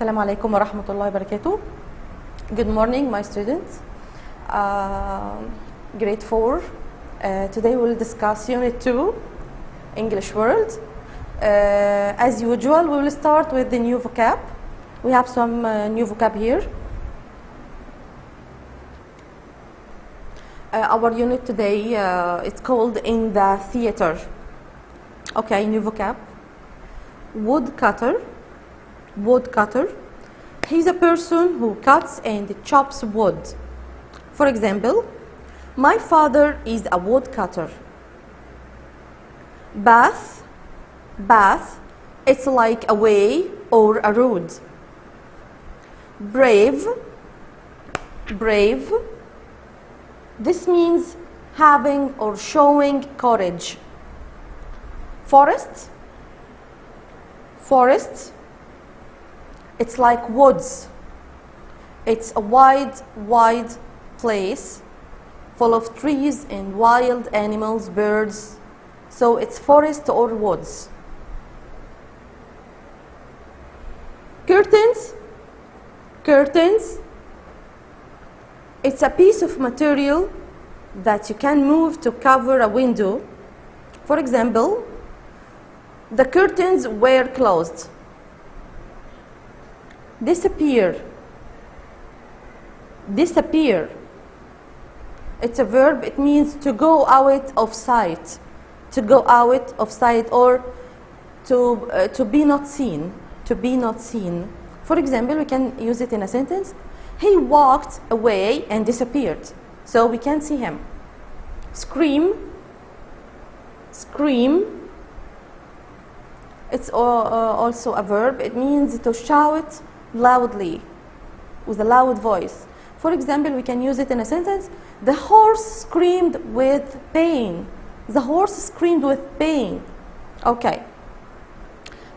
Assalamu alaikum wa rahmatullahi wa barakatuh. Good morning, my students. Grade 4. Today we'll discuss Unit 2, English World. As usual, we will start with the new vocab. We have some new vocab here. Our unit today, it's called In the Theater. Okay, new vocab. Woodcutter. Woodcutter. He's a person who cuts and chops wood. For example, my father is a woodcutter. Bath. Bath. It's like a way or a road. Brave. Brave. This means having or showing courage. Forest. Forest. It's like woods. It's a wide place full of trees and wild animals, birds. So it's forest or woods. Curtains. Curtains. It's a piece of material that you can move to cover a window. For example, the curtains were closed. Disappear. Disappear. It's a verb. It means to go out of sight. To go out of sight or to be not seen. To be not seen. For example, we can use it in a sentence. He walked away and disappeared. So we can't see him. Scream. Scream. It's also a verb. It means to shout loudly, with a loud voice. For example, we can use it in a sentence. The horse screamed with pain. The horse screamed with pain. Okay.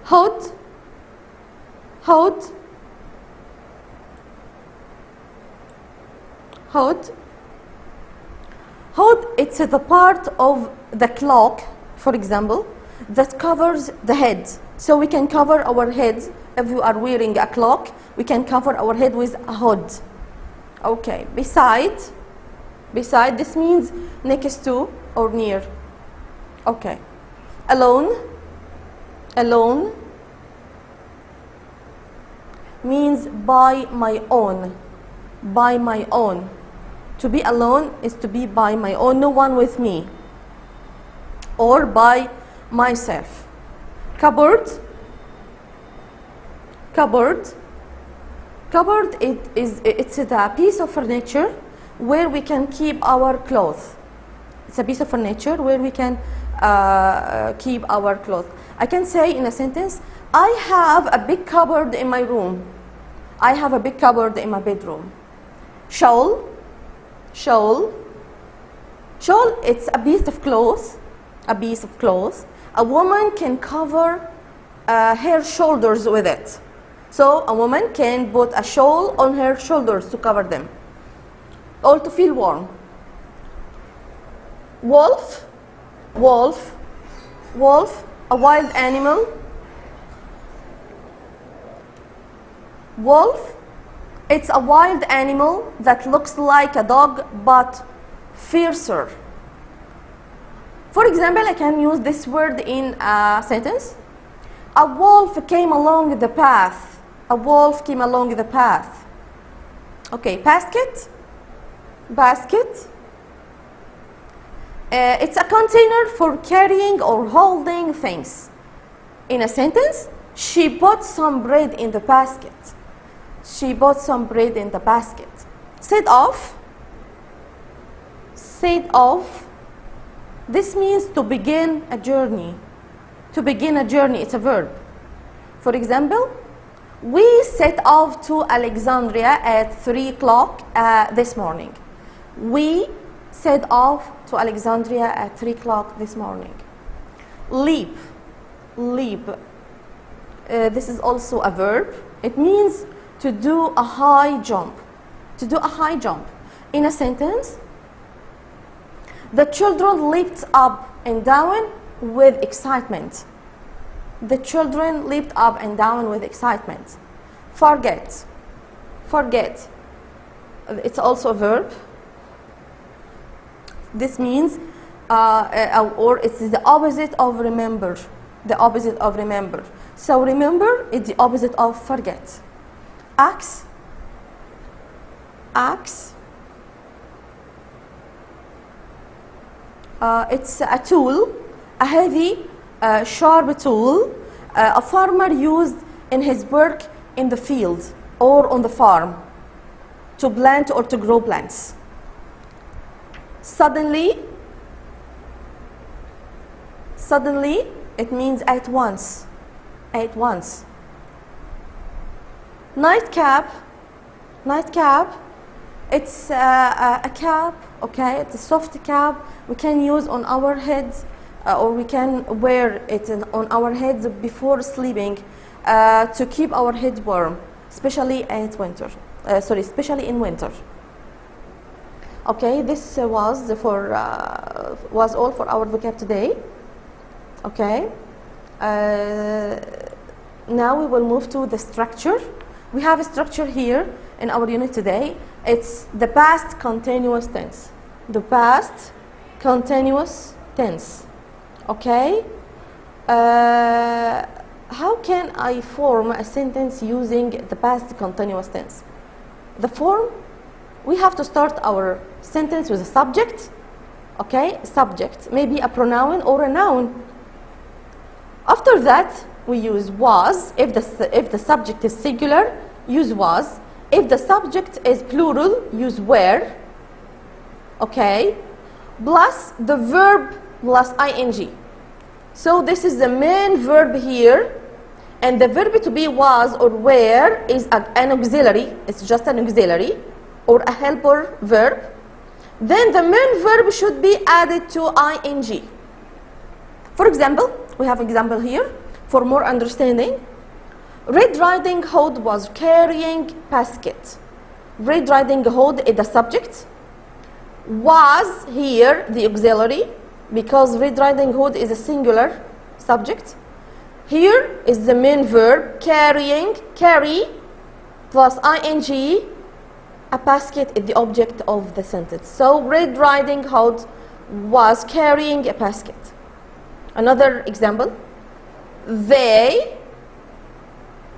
Hood. Hood. Hood. Hood, it's the part of the cloak, for example, that covers the head. So we can cover our heads. If you are wearing a cloak, we can cover our head with a hood. Okay, beside, this means next to or near. Okay. Alone. Alone means by my own. By my own. To be alone is to be by my own, no one with me. Or by myself. Cupboard. Cupboard. Cupboard, it's a piece of furniture where we can keep our clothes. It's a piece of furniture where we can keep our clothes. I can say in a sentence, I have a big cupboard in my room. I have a big cupboard in my bedroom. Shawl. Shawl. Shawl, it's a piece of clothes. A piece of clothes. A woman can cover her shoulders with it. So a woman can put a shawl on her shoulders to cover them, or to feel warm. Wolf. Wolf. Wolf, a wild animal. Wolf, it's a wild animal that looks like a dog but fiercer. For example, I can use this word in a sentence. A wolf came along the path. A wolf came along the path. Okay, basket. Basket. It's a container for carrying or holding things. In a sentence, she put some bread in the basket. She put some bread in the basket. Set off. Set off. This means to begin a journey. To begin a journey, it's a verb. For example, we set off to Alexandria at 3 o'clock this morning. We set off to Alexandria at 3 o'clock this morning. Leap. Leap. This is also a verb. It means to do a high jump. To do a high jump. In a sentence, the children leaped up and down with excitement. The children leaped up and down with excitement. Forget. Forget. It's also a verb. This means, or it's the opposite of remember. The opposite of remember. So remember is the opposite of forget. Axe. Axe. It's a tool, a heavy, sharp tool a farmer used in his work in the field or on the farm to plant or to grow plants. Suddenly, suddenly, it means at once, at once. Nightcap, nightcap, it's a cap, okay, it's a soft cap we can use on our heads or we can wear it on our heads before sleeping to keep our head warm, especially at winter. Especially in winter. Okay, this was all for our vocab today. Okay. Now we will move to the structure. We have a structure here in our unit today. It's the past continuous tense. The past continuous tense. Okay. How can I form a sentence using the past continuous tense? The form, we have to start our sentence with a subject. Okay, subject, maybe a pronoun or a noun. After that, we use was. If the subject is singular, use was. If the subject is plural, use were. Okay, plus the verb plus ing. So this is the main verb here, and the verb to be was or were is an auxiliary. It's just an auxiliary or a helper verb. Then the main verb should be added to ing. For example, we have an example here for more understanding. Red Riding Hood was carrying basket. Red Riding Hood is the subject. Was here the auxiliary, because Red Riding Hood is a singular subject. Here is the main verb, carrying, carry, plus ing. A basket is the object of the sentence. So Red Riding Hood was carrying a basket. Another example. They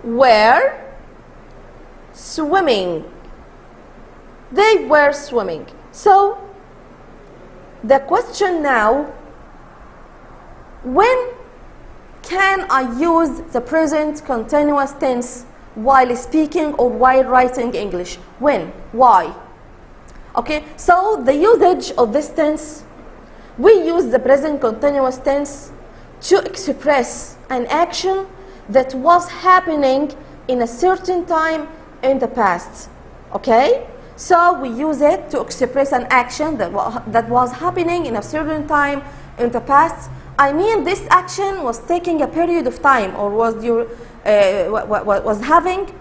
were swimming. They were swimming. So the question now, when can I use the present continuous tense while speaking or while writing English? When? Why? Okay, so the usage of this tense, we use the present continuous tense to express an action that was happening in a certain time in the past. Okay? So we use it to express an action that was happening in a certain time in the past. I mean, this action was taking a period of time, or was having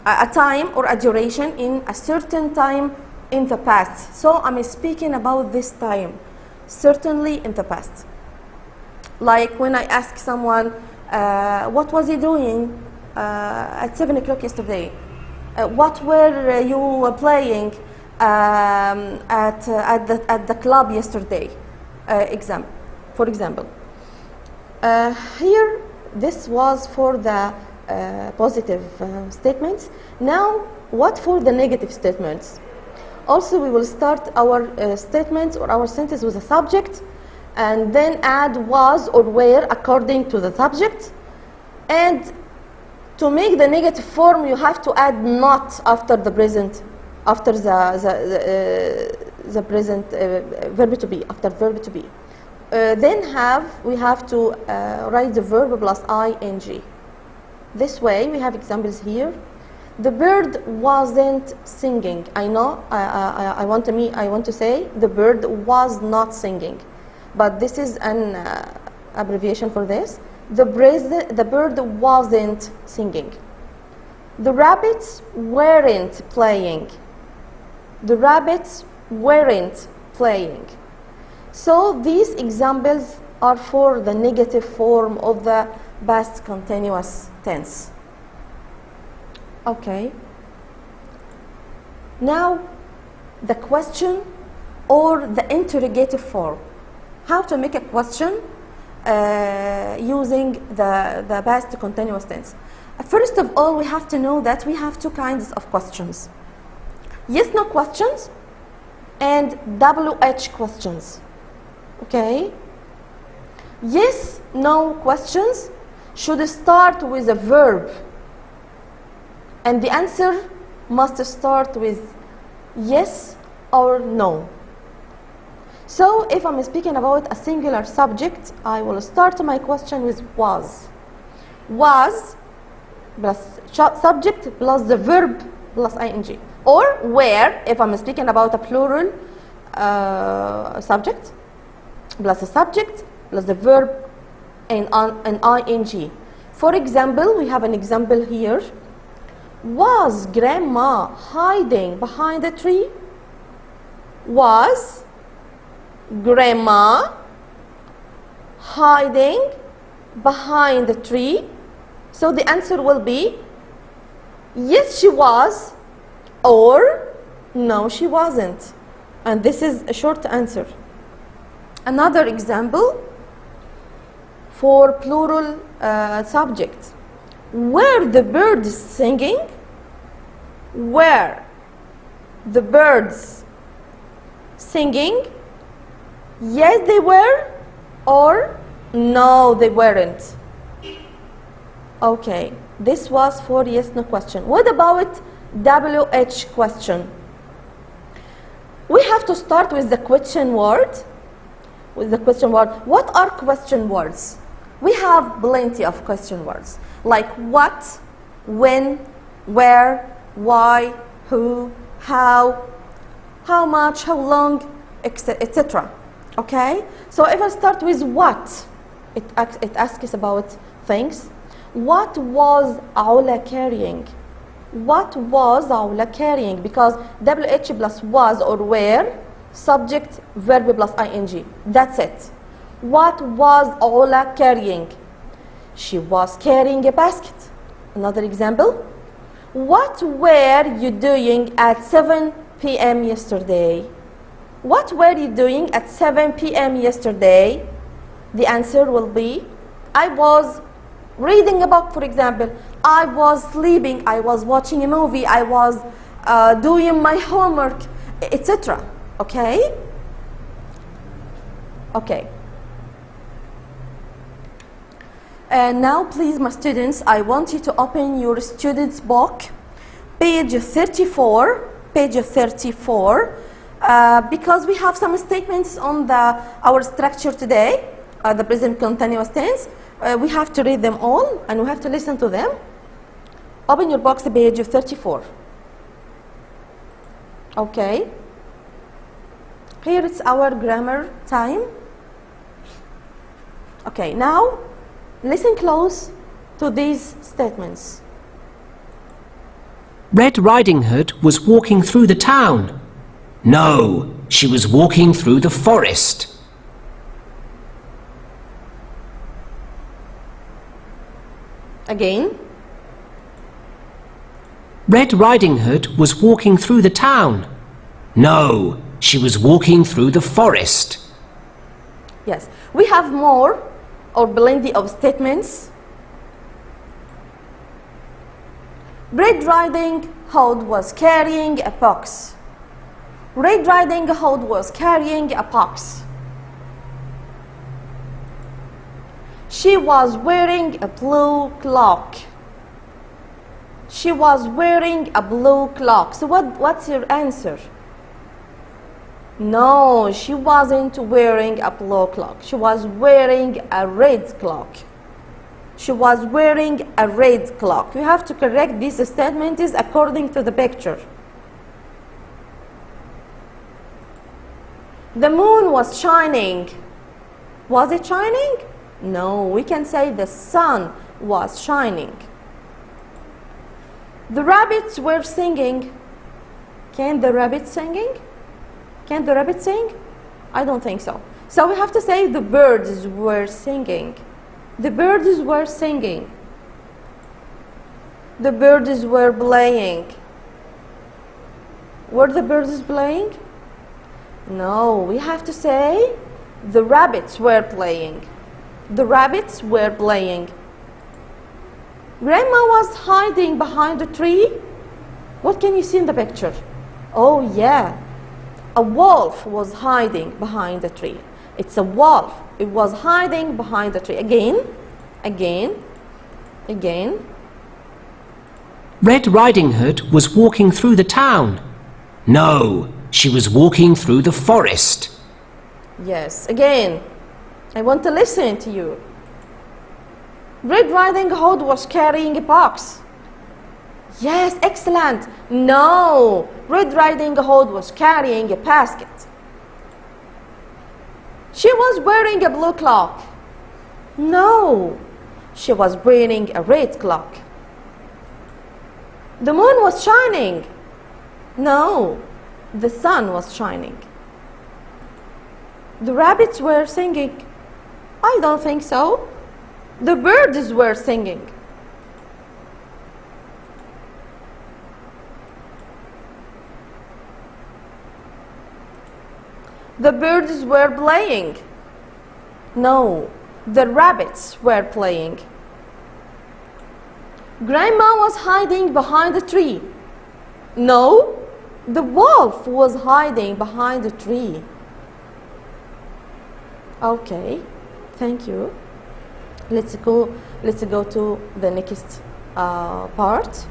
a time or a duration in a certain time in the past. So I'm speaking about this time, certainly in the past. Like when I ask someone, what was he doing at 7 o'clock yesterday? What were you playing at the club yesterday? For example. Here, this was for the positive statements. Now, what for the negative statements? Also, we will start our statements or our sentence with a subject, and then add was or were according to the subject. And to make the negative form, you have to add not after the present, after the present verb to be, after verb to be. Then we have to write the verb plus ing. This way, we have examples here. The bird wasn't singing. I know. I want to say the bird was not singing, but this is an abbreviation for this. The bird wasn't singing. The rabbits weren't playing. The rabbits weren't playing. So these examples are for the negative form of the past continuous tense. Okay. Now, the question or the interrogative form. How to make a question using the past continuous tense. First of all, we have to know that we have two kinds of questions. Yes, no questions and WH questions. Okay? Yes, no questions should start with a verb, and the answer must start with yes or no. So if I'm speaking about a singular subject, I will start my question with was. Was plus subject plus the verb plus ing. Or where, if I'm speaking about a plural subject, plus a subject plus the verb and ing. For example, we have an example here. Was grandma hiding behind the tree? Was grandma hiding behind the tree? So the answer will be yes, she was, or no, she wasn't. And this is a short answer. Another example for plural subjects. Were the birds singing? Were the birds singing? Yes, they were, or no, they weren't. Okay, this was for yes, no question. What about WH question? We have to start with the question word. What are question words? We have plenty of question words, like what, when, where, why, who, how much, how long, etc. Okay? So if I start with what, it asks about things. What was Aula carrying? What was Aula carrying? Because WH plus was or were, subject, verb plus ing. That's it. What was Aula carrying? She was carrying a basket. Another example. What were you doing at 7 p.m. yesterday? What were you doing at 7 p.m. yesterday? The answer will be, I was reading a book, for example. I was sleeping, I was watching a movie, I was doing my homework, etc. Okay? Okay. And now, please, my students, I want you to open your student's book, page 34, because we have some statements on our structure today, the present continuous tense. We have to read them all, and we have to listen to them. Open your box, page 34. Okay. Here it's our grammar time. Okay, now listen close to these statements. Red Riding Hood was walking through the town. No, she was walking through the forest. Again. Red Riding Hood was walking through the town. No, she was walking through the forest. Yes, we have more or plenty of statements. Red Riding Hood was carrying a box. Red Riding Hood was carrying a box. She was wearing a blue cloak. She was wearing a blue cloak. So what's your answer? No, she wasn't wearing a blue cloak. She was wearing a red cloak. She was wearing a red cloak. You have to correct these statements according to the picture. The moon was shining. Was it shining? No, we can say the sun was shining. The rabbits were singing. Can the rabbit singing? Can the rabbit sing? I don't think so. So we have to say the birds were singing. The birds were singing. The birds were playing. Were the birds playing? No, we have to say the rabbits were playing. The rabbits were playing. Grandma was hiding behind a tree. What can you see in the picture? Oh yeah, a wolf was hiding behind the tree. It's a wolf. It was hiding behind the tree. Again, again, again. Red Riding Hood was walking through the town. No, she was walking through the forest. Yes, again. I want to listen to you. Red Riding Hood was carrying a box. Yes, excellent. No, Red Riding Hood was carrying a basket. She was wearing a blue cloak. No, she was wearing a red cloak. The moon was shining. No, the sun was shining. The rabbits were singing. I don't think so. The birds were singing. The birds were playing. No, the rabbits were playing. Grandma was hiding behind a tree. No, the wolf was hiding behind a tree. Okay, thank you. Let's go to the next part.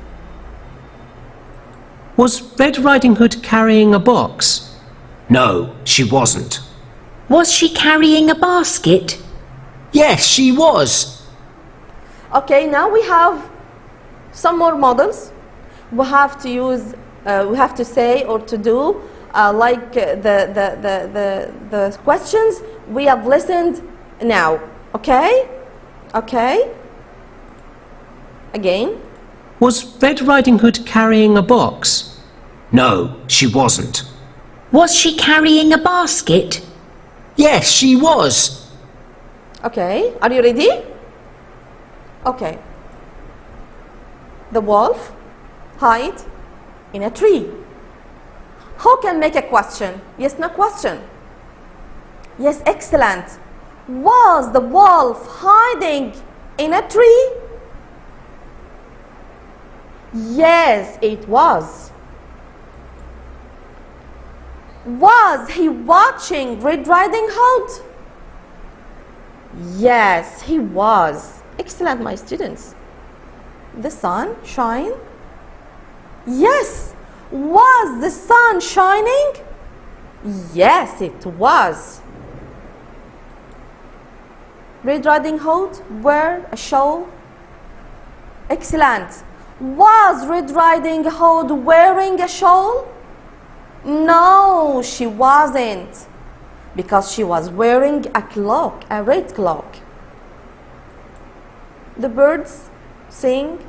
Was Red Riding Hood carrying a box? No, she wasn't. Was she carrying a basket? Yes, she was. Okay, now we have some more models. We have to use, we have to say or to do like the questions we have listened now. Okay? Okay? Again. Was Red Riding Hood carrying a box? No, she wasn't. Was she carrying a basket? Yes, she was. Okay, are you ready? Okay. The wolf hid in a tree. Who can make a question? Yes, no question. Yes, excellent. Was the wolf hiding in a tree? Yes, it was. Was he watching Red Riding Hood? Yes, he was. Excellent, my students. The sun shine? Yes. Was the sun shining? Yes, it was. Red Riding Hood wear a shawl? Excellent. Was Red Riding Hood wearing a shawl? No, she wasn't, because she was wearing a cloak, a red cloak. The birds sing.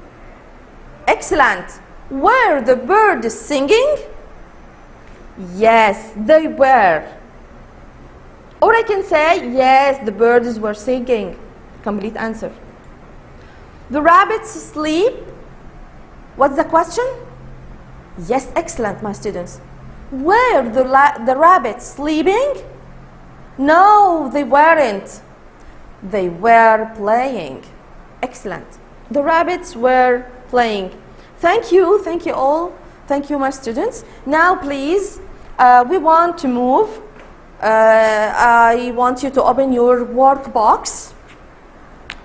Excellent. Were the birds singing? Yes, they were. Or I can say, yes, the birds were singing. Complete answer. The rabbits sleep. What's the question? Yes, excellent, my students. Were the rabbits sleeping? No, they weren't. They were playing. Excellent. The rabbits were playing. Thank you all. Thank you, my students. Now, please, we want to move. I want you to open your workbox,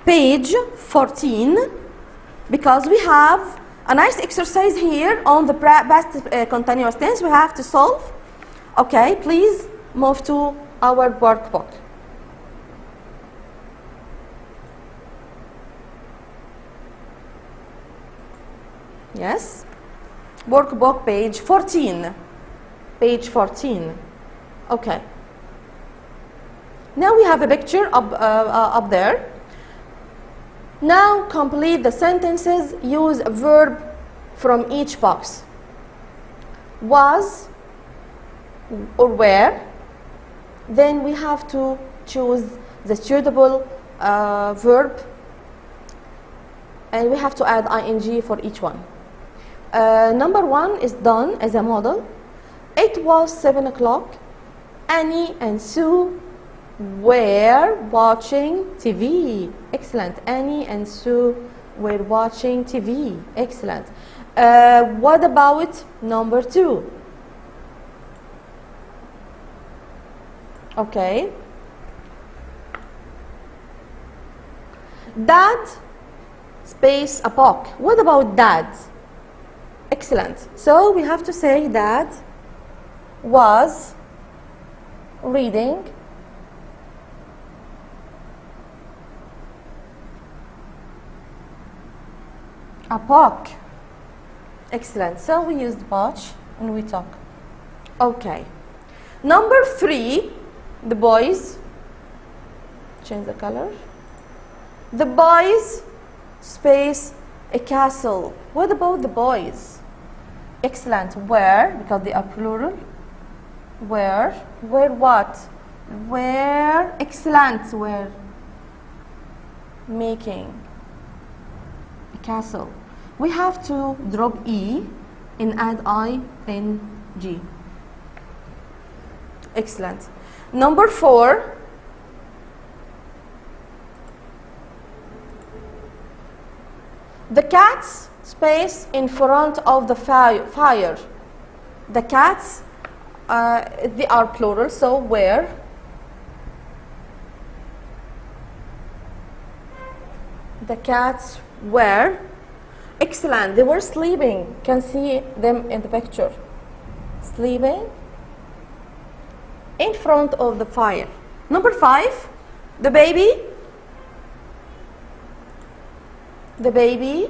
page 14, because we have a nice exercise here on the past continuous tense we have to solve. Okay, please move to our workbook. Yes, workbook page 14. Page 14. Okay. Now we have a picture up there. Now complete the sentences. Use a verb from each box. Was or were. Then we have to choose the suitable verb. and we have to add ing for each one. Number 1 is done as a model. It was 7 o'clock. Annie and Sue were watching TV. Excellent. Annie and Sue were watching TV. Excellent. What about number 2? Okay. Dad space a book. What about dad? Excellent. So we have to say dad was reading a book. Excellent. So we used watch and we talk. Okay. Number 3, the boys. Change the color. The boys space a castle. What about the boys? Excellent. Where, because they are plural. Where what? Where, excellent. Where making a castle. We have to drop E and add ing. Excellent. Number 4. The cats space in front of the fire. The cats, they are plural, so where? The cats were. Excellent. They were sleeping. Can see them in the picture. Sleeping in front of the fire. Number 5, the baby. The baby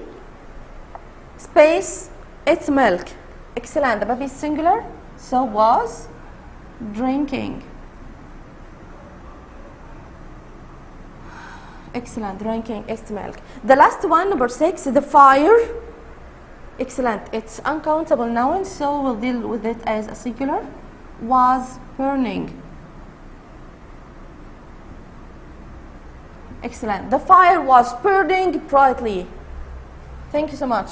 space its milk. Excellent. The baby is singular, so was drinking. Excellent. Drinking its milk. The last one, number 6, the fire. Excellent. It's uncountable noun, so we'll deal with it as a singular. Was burning. Excellent. The fire was burning brightly. Thank you so much.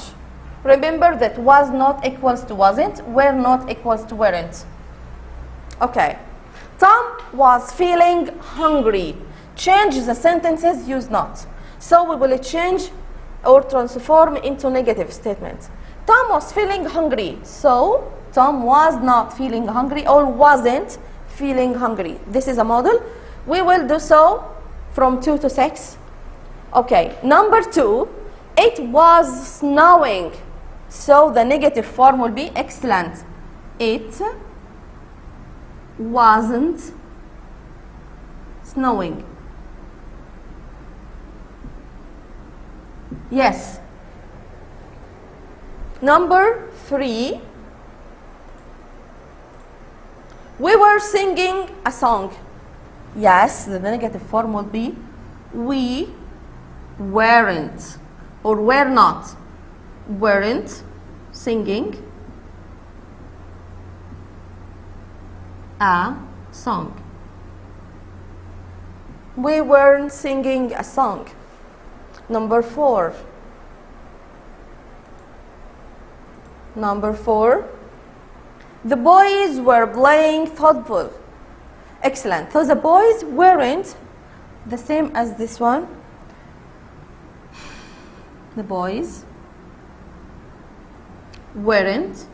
Remember that was not equals to wasn't, were not equals to weren't. Okay. Tom was feeling hungry. Change the sentences, use not. So we will change or transform into negative statements. Tom was feeling hungry. So Tom was not feeling hungry or wasn't feeling hungry. This is a model. We will do so from 2 to 6. Okay, number 2, it was snowing. So the negative form will be excellent. It wasn't snowing. Yes. Number 3, we were singing a song. Yes, the negative form will be we weren't or were not. Weren't singing a song. We weren't singing a song. Number 4. Number 4. The boys were playing football. Excellent. So the boys weren't the same as this one. The boys weren't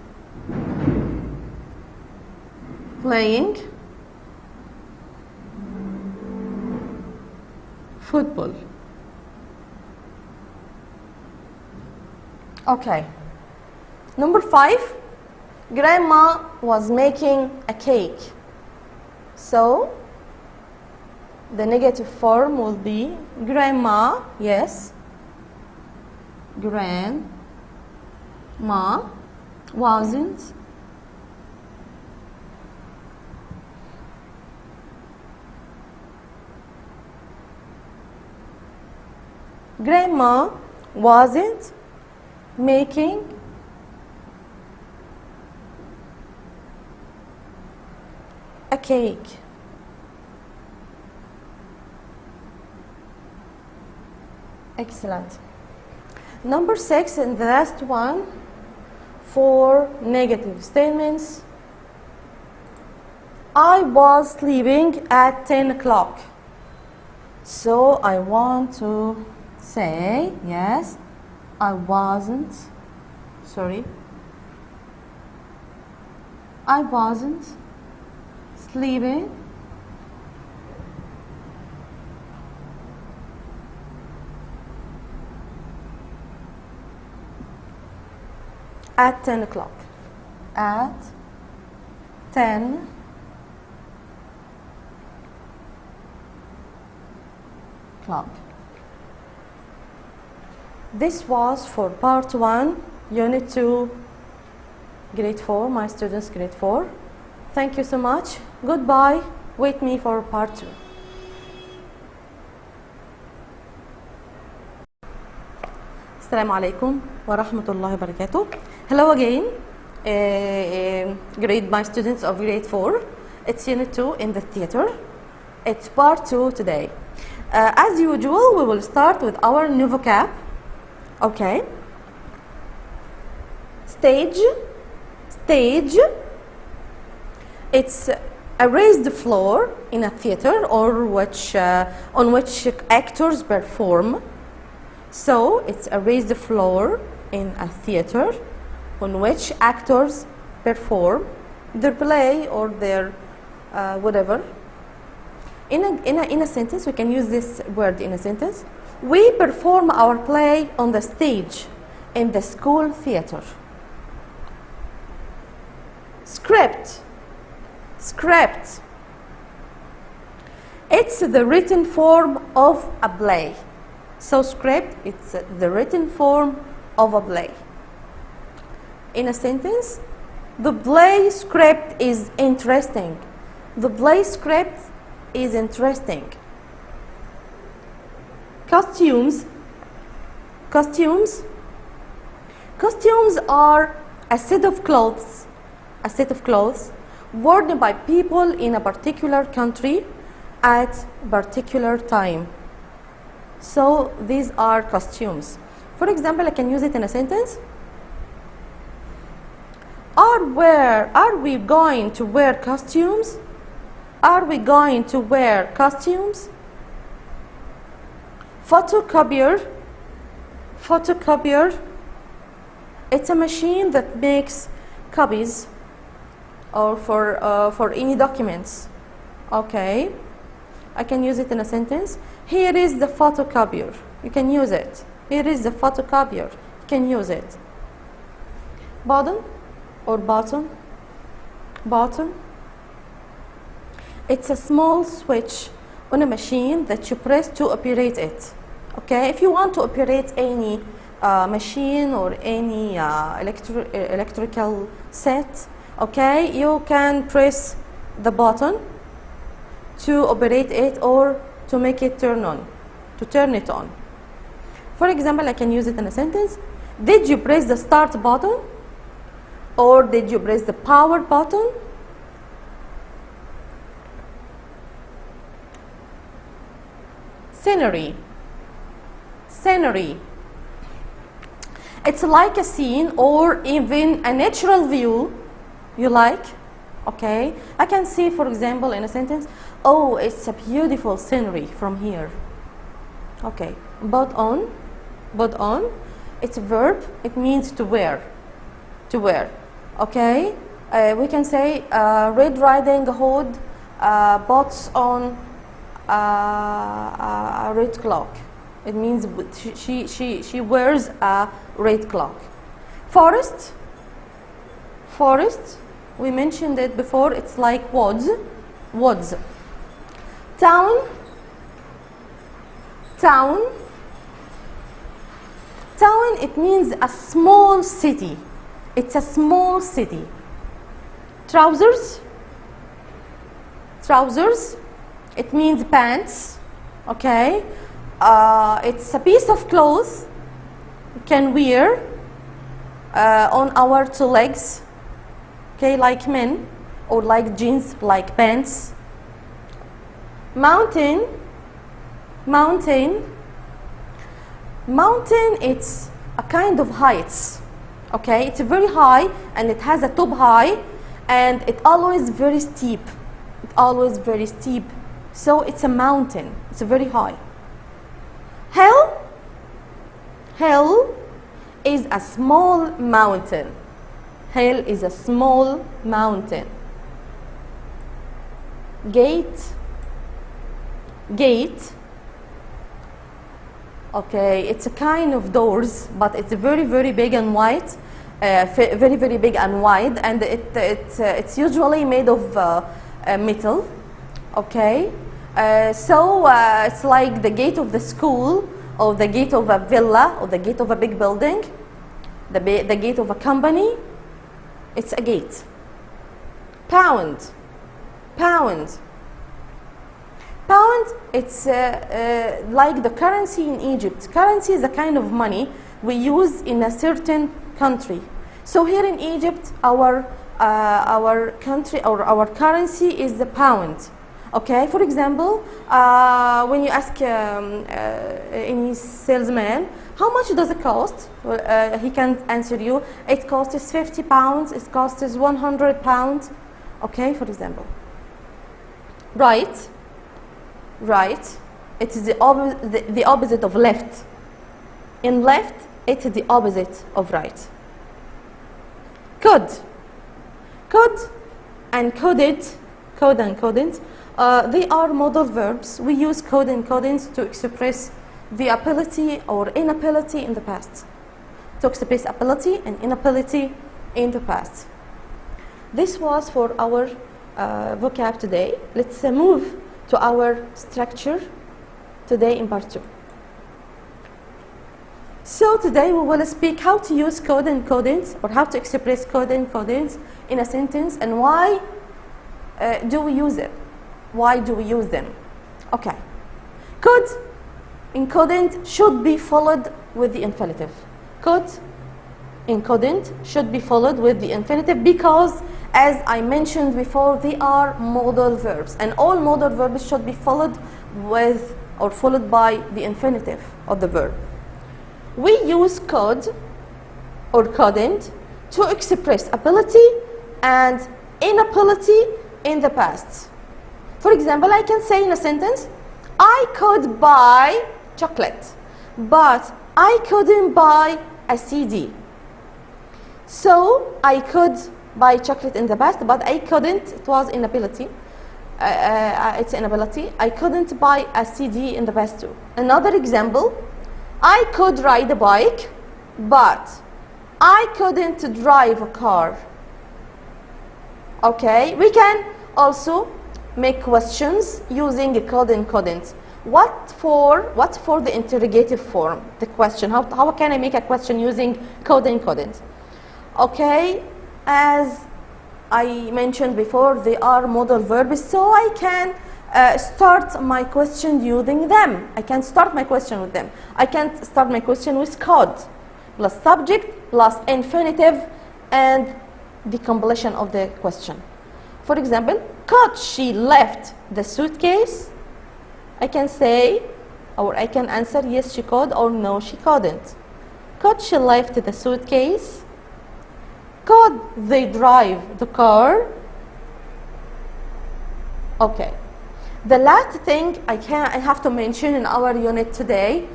playing football. Okay. Number 5, Grandma was making a cake. So the negative form will be Grandma, yes. Grandma wasn't Grandma wasn't making a cake. Excellent. Number 6, and the last one, for negative statements. I was sleeping at 10 o'clock. So I want to say, yes, I wasn't sleeping at 10 o'clock. At 10 o'clock. This was for part 1, unit 2, grade 4, my students grade 4. Thank you so much. Goodbye. Wait me for part 2. Assalamu alaikum wa rahmatullahi wa barakatuh. Hello again, my students of grade 4. It's unit 2 in the theater. It's part 2 today. As usual, we will start with our new vocab. Okay. Stage. It's a raised floor in a theater or on which actors perform. So it's a raised floor in a theater on which actors perform their play or their whatever. In a sentence, we can use this word in a sentence. We perform our play on the stage in the school theater. Script. It's the written form of a play. So script, it's the written form of a play. In a sentence, the play script is interesting. The play script is interesting. Costumes are a set of clothes worn by people in a particular country at particular time. So these are costumes. For example, I can use it in a sentence. Are we going to wear costumes? Are we going to wear costumes? Photocopier. It's a machine that makes copies or for any documents. Okay, I can use it in a sentence. Here is the photocopier. You can use it. Here is the photocopier. You can use it. Button or button. It's a small switch on a machine that you press to operate it. Okay, if you want to operate any machine or any electrical set, okay, you can press the button to operate it or to make it turn on, to turn it on. For example, I can use it in a sentence. Did you press the start button? Or did you press the power button? Scenery. It's like a scene or even a natural view you like. Okay, I can see, for example, in a sentence, oh, it's a beautiful scenery from here. Okay, but on, it's a verb. It means to wear. Okay, we can say Red Riding Hood puts on a red cloak. It means she wears a red cloak. Forest. We mentioned it before. It's like woods. Town. It means a small city. It's a small city. Trousers. It means pants. Okay. It's a piece of cloth we can wear on our two legs. Okay, like men, or like jeans, like pants. Mountain, it's a kind of heights. Okay, it's very high and it has a top high, and it always very steep. It always very steep. So it's a mountain. It's very high. Hill. Hill is a small mountain. Hill is a small mountain. Gate. Gate. Okay, it's a kind of doors, but it's very, very big and wide, very, very big and wide, and it's usually made of metal. Okay, so it's like the gate of the school, or the gate of a villa, or the gate of a big building, the gate of a company. It's a gate. Pound. Pound. Pound, it's like the currency in Egypt. Currency is a kind of money we use in a certain country. So here in Egypt, our country or our currency is the pound. Okay, for example, when you ask any salesman, how much does it cost? He can answer you, it costs 50 pounds, it costs 100 pounds. Okay, for example. Right. Right, it is the opposite of left. In left, it is the opposite of right. Could. Could and coded, code and coded, they are modal verbs. We use code and coded to express the ability or inability in the past. To express ability and inability in the past. This was for our vocab today. Let's move to our structure today in part 2. So today we will speak how to use code and codings, or how to express code and codings in a sentence, and why do we use it? Why do we use them? Okay. Could in coding should be followed with the infinitive. Could in coding should be followed with the infinitive because, as I mentioned before, they are modal verbs, and all modal verbs should be followed with or followed by the infinitive of the verb. We use could or couldn't to express ability and inability in the past. For example, I can say in a sentence, I could buy chocolate, but I couldn't buy a CD. So I could buy chocolate in the past, but I couldn't. It was inability. It's inability. I couldn't buy a CD in the past too. Another example, I could ride a bike, but I couldn't drive a car. Okay, we can also make questions using could and couldn't. What for the interrogative form? The question. How can I make a question using could and couldn't? Okay, as I mentioned before, they are modal verbs, so I can start my question using them. I can start my question with them. I can start my question with could, plus subject, plus infinitive, and the completion of the question. For example, could she left the suitcase? I can say, or I can answer yes she could, or no she couldn't. Could she left the suitcase? Could they drive the car? Okay. The last thing I have to mention in our unit today,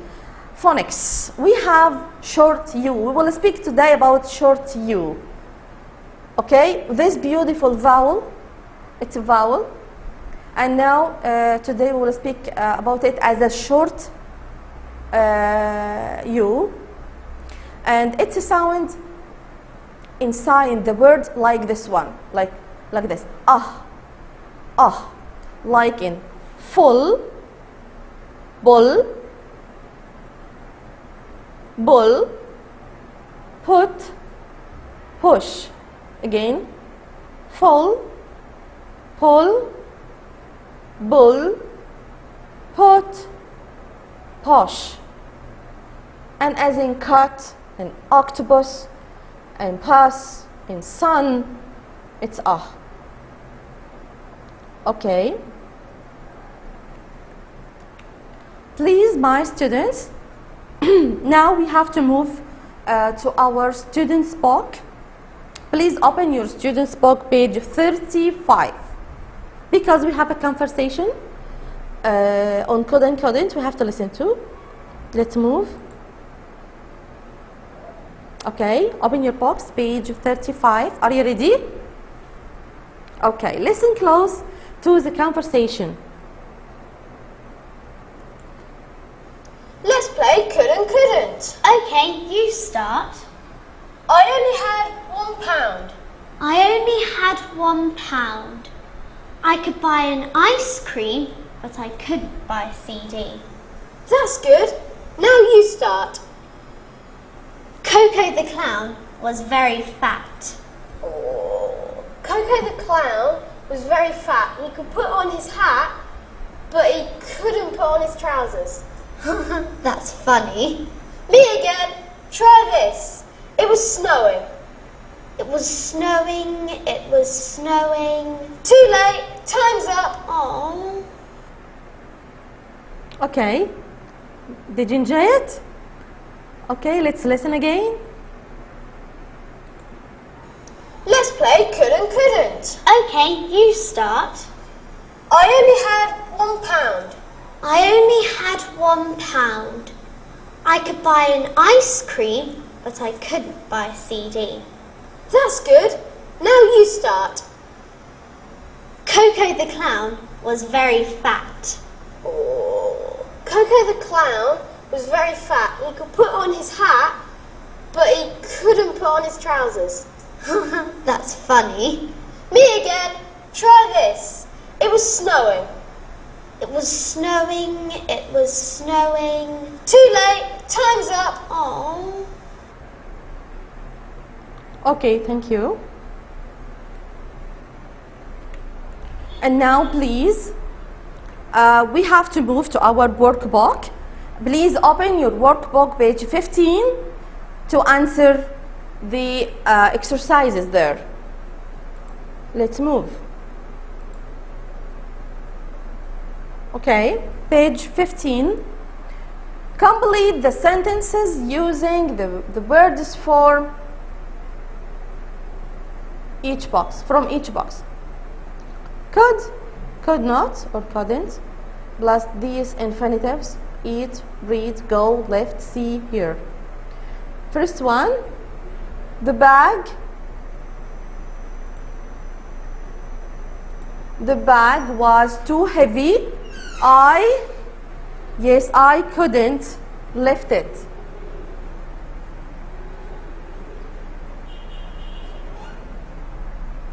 phonics. We have short U. We will speak today about short U. Okay, this beautiful vowel, it's a vowel. And now today we will speak about it as a short U. And it's a sound inside the word like this one, like this, like in full, bull, put, push. Again, full, pull, bull, put, push. And as in cut, and octopus, and pass, in sun, it's Okay. Please, my students, now we have to move to our student's book. Please open your student's book, page 35. Because we have a conversation on could and couldn't, we have to listen to. Let's move. Okay, open your box, page 35. Are you ready? Okay, listen close to the conversation. Let's play could and couldn't. Okay, you start. I only had £1. I only had £1. I could buy an ice cream, but I couldn't buy a CD. That's good. Now you start. Coco the clown was very fat. Oh, Coco the clown was very fat. He could put on his hat, but he couldn't put on his trousers. That's funny. Me again. Try this. It was snowing. It was snowing, it was snowing. Too late. Time's up. Oh. Okay, did you enjoy it? Okay, let's listen again. Let's play could and couldn't. Okay, you start. I only had £1. I only had £1. I could buy an ice cream, but I couldn't buy a CD. That's good. Now you start. Coco the clown was very fat. Oh, Coco the clown was very fat. He could put on his hat, but he couldn't put on his trousers. That's funny. Me again. Try this. It was snowing. It was snowing, it was snowing. Too late. Time's up. Oh. Okay, thank you. And now please, we have to move to our workbook. Please open your workbook, page 15, to answer the exercises there. Let's move. Okay, page 15. Complete the sentences using the words form each box, from each box. Could, could not, or couldn't, plus these infinitives: eat, read, go, left, see, here. First one, the bag. The bag was too heavy. I couldn't lift it.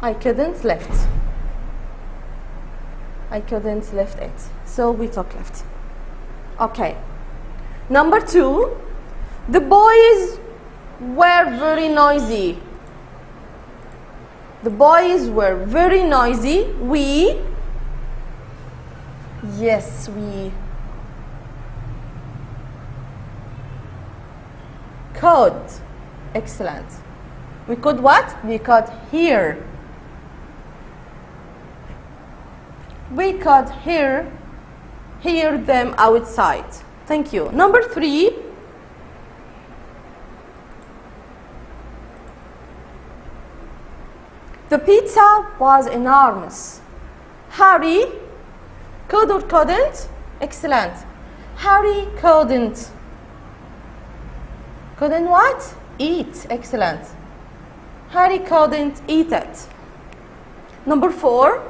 I couldn't lift. I couldn't lift it. So we took left. Okay. Number 2, the boys were very noisy. The boys were very noisy. We could. Excellent. We could what? We could hear. We could hear them outside. Thank you. Number 3. The pizza was enormous. Harry could or couldn't? Excellent. Harry couldn't. Couldn't what? Eat. Excellent. Harry couldn't eat it. Number 4.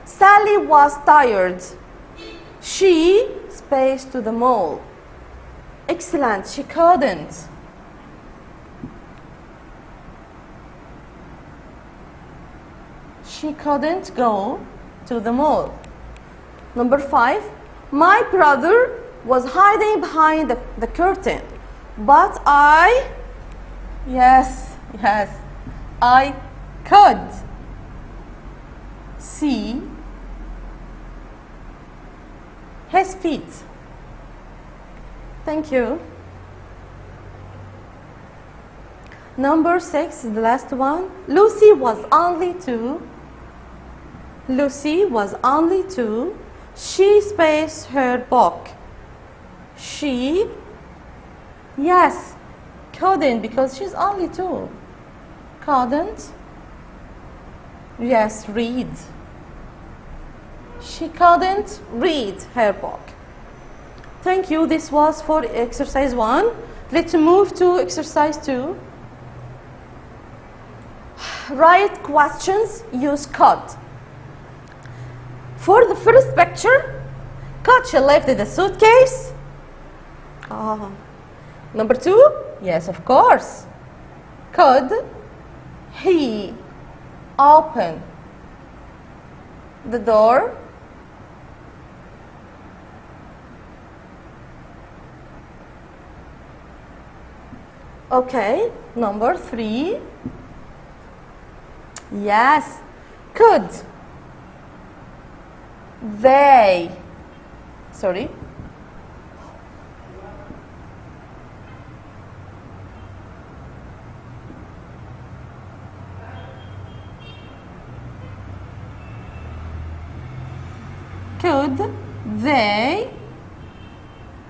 Sally was tired. She spaced to the mall. Excellent. She couldn't. She couldn't go to the mall. Number 5. My brother was hiding behind the curtain, but I could see his feet. Thank you. Number 6 is the last one. Lucy was only 2. Lucy was only 2. She spaced her book. She, couldn't because she's only 2. Couldn't. Yes, read. She couldn't read her book. Thank you. This was for exercise 1. Let's move to exercise 2. Write questions, use could. For the first picture, could she lift the suitcase? Number 2, yes, of course. Could he open the door? Okay, number 3. Yes, could they, sorry, could they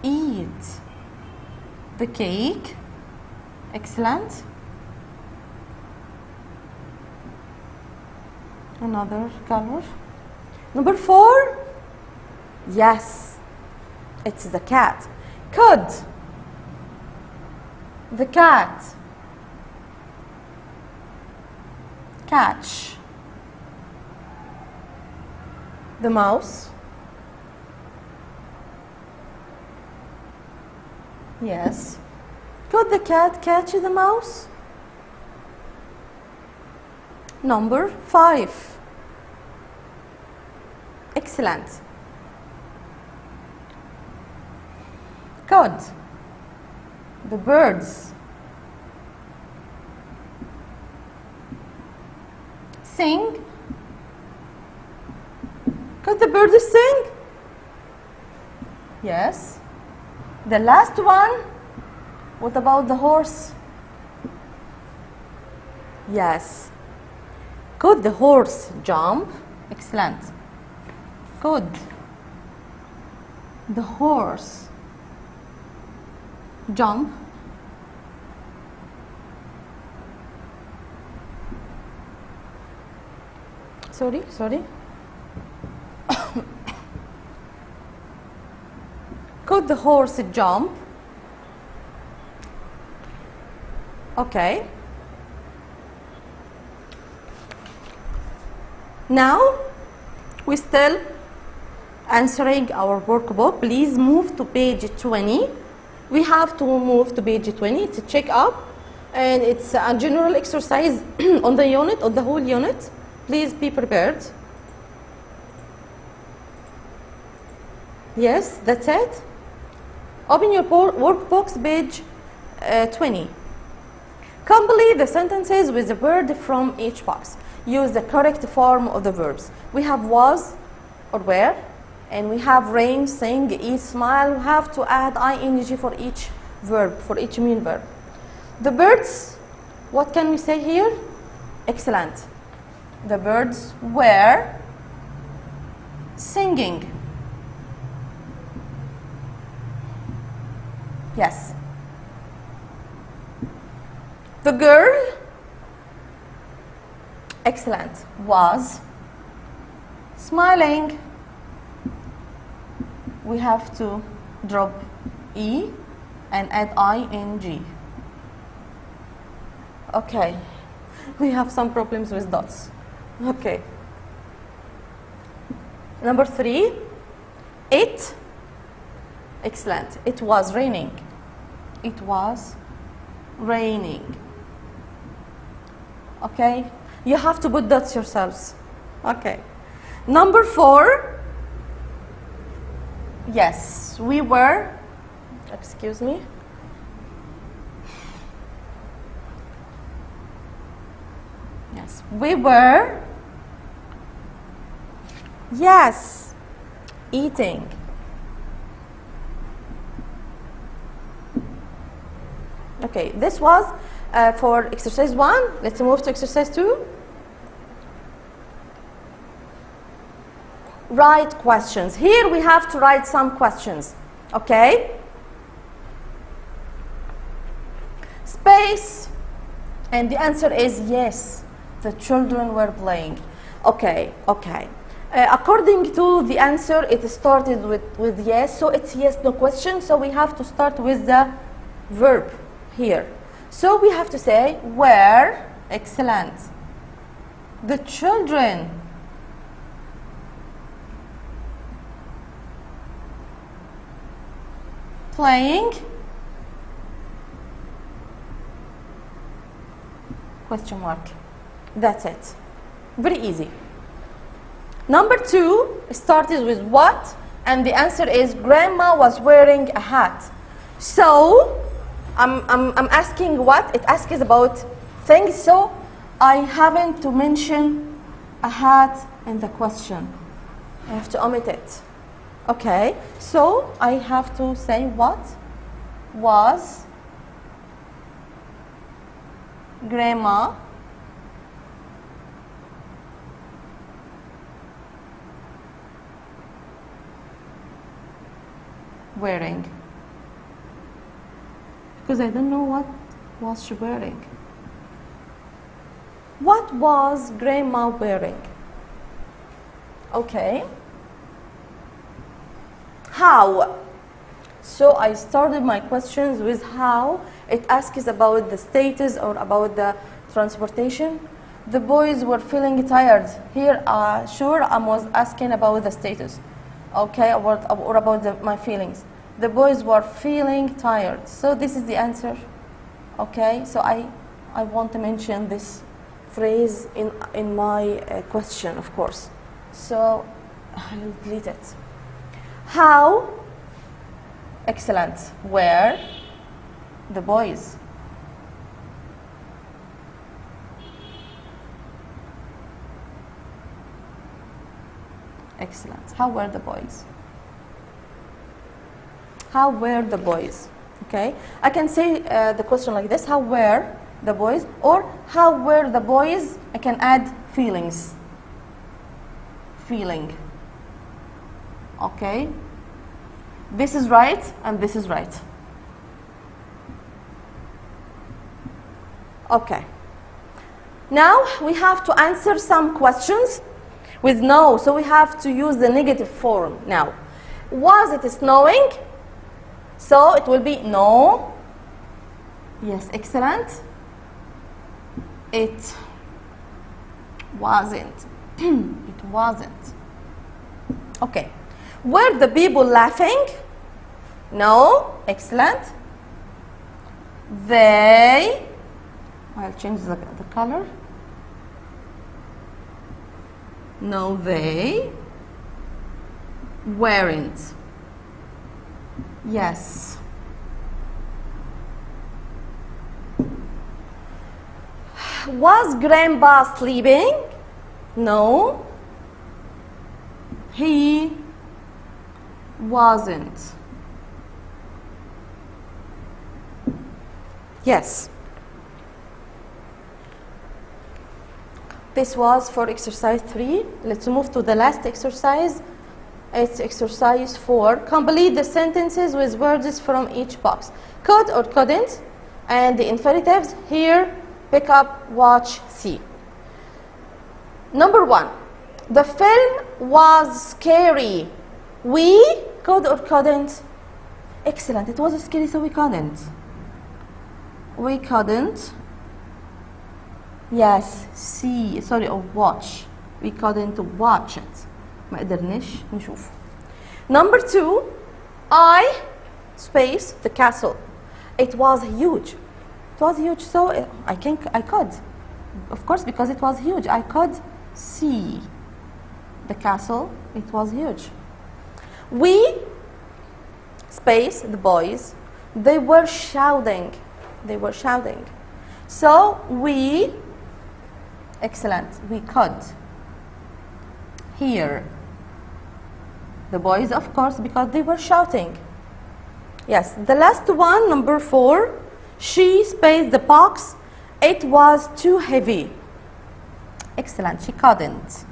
eat the cake? Excellent. Another color. Number 4. Yes, it's the cat. Could the cat catch the mouse? Yes. Could the cat catch the mouse? Number 5. Excellent. Could the birds sing? Could the birds sing? Yes. The last one, what about the horse? Yes. Could the horse jump? Excellent. Could the horse jump? Sorry. Could the horse jump? Okay. Now we still answering our workbook. Please move to page 20. We have to move to page 20 to check up, and it's a general exercise on the unit, on the whole unit. Please be prepared. Yes, that's it. Open your workbooks, page 20. Complete the sentences with the word from each box. Use the correct form of the verbs. We have was or were, and we have rain, sing, eat, smile. We have to add ing for each verb, for each main verb. The birds, what can we say here? Excellent. The birds were singing. Yes. The girl, excellent, was smiling. We have to drop E and add ing. Okay. We have some problems with dots. Okay. Number 3, it, excellent, it was raining. It was raining. Okay, you have to put dots yourselves. Okay. Number 4, yes, we were, excuse me. Yes, we were, yes, eating. Okay, this was for exercise 1. Let's move to exercise 2. Write questions. Here we have to write some questions. Okay? Space. And the answer is yes, the children were playing. Okay. According to the answer, it started with yes, so it's yes, no question. So we have to start with the verb here. So we have to say were, excellent, the children playing, question mark. That's it. Very easy. Number 2 started with what? And the answer is grandma was wearing a hat. So I'm asking what? It asks about things. So I haven't to mention a hat in the question. I have to omit it. Okay. So I have to say what was grandma wearing? Because I don't know what was she wearing. What was grandma wearing? Okay. How? So I started my questions with how. It asks about the status or about the transportation. The boys were feeling tired. Here, sure, I was asking about the status. Okay, or about my feelings. The boys were feeling tired. So this is the answer. Okay, so I want to mention this phrase in my question, of course. So I'll delete it. How? Excellent. Where? The boys. Excellent. How were the boys? How were the boys? Okay. I can say the question like this. How were the boys? Or how were the boys? I can add feelings. Feeling. Okay. This is right and this is right. Okay. Now we have to answer some questions with no, so we have to use the negative form now. Was it snowing? So it will be no. Yes, excellent. It wasn't. It wasn't. Okay. Were the people laughing? No. Excellent. They, I'll change the color. No, they weren't. Yes. Was Grandpa sleeping? No. He wasn't. Yes. This was for exercise 3. Let's move to the last exercise. It's exercise 4. Complete the sentences with words from each box. Could or couldn't, and the infinitives here, pick up, watch, see. Number 1. The film was scary. We could or couldn't? Excellent. It was scary, so we couldn't. We couldn't. Yes, see, sorry, or watch. We couldn't watch it. ما قدرناش نشوف. Number 2, I space the castle. It was huge. It was huge, so I could. Of course, because it was huge, I could see the castle. It was huge. We space the boys. They were shouting. They were shouting. So we, excellent, we could hear the boys, of course, because they were shouting. Yes, the last one, number 4, she spaced the box. It was too heavy. Excellent, she couldn't.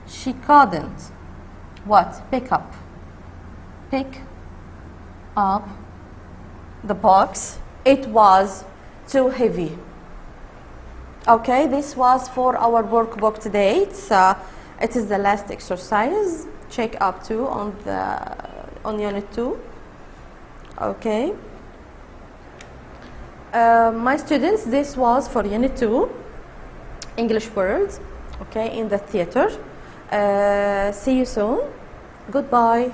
She couldn't. What? Pick up the box. it was too heavy. Okay, this was for our workbook today. It is the last exercise. Check up to on unit 2. Okay. My students, this was for unit 2, English words. Okay, in the theater. See you soon. Goodbye.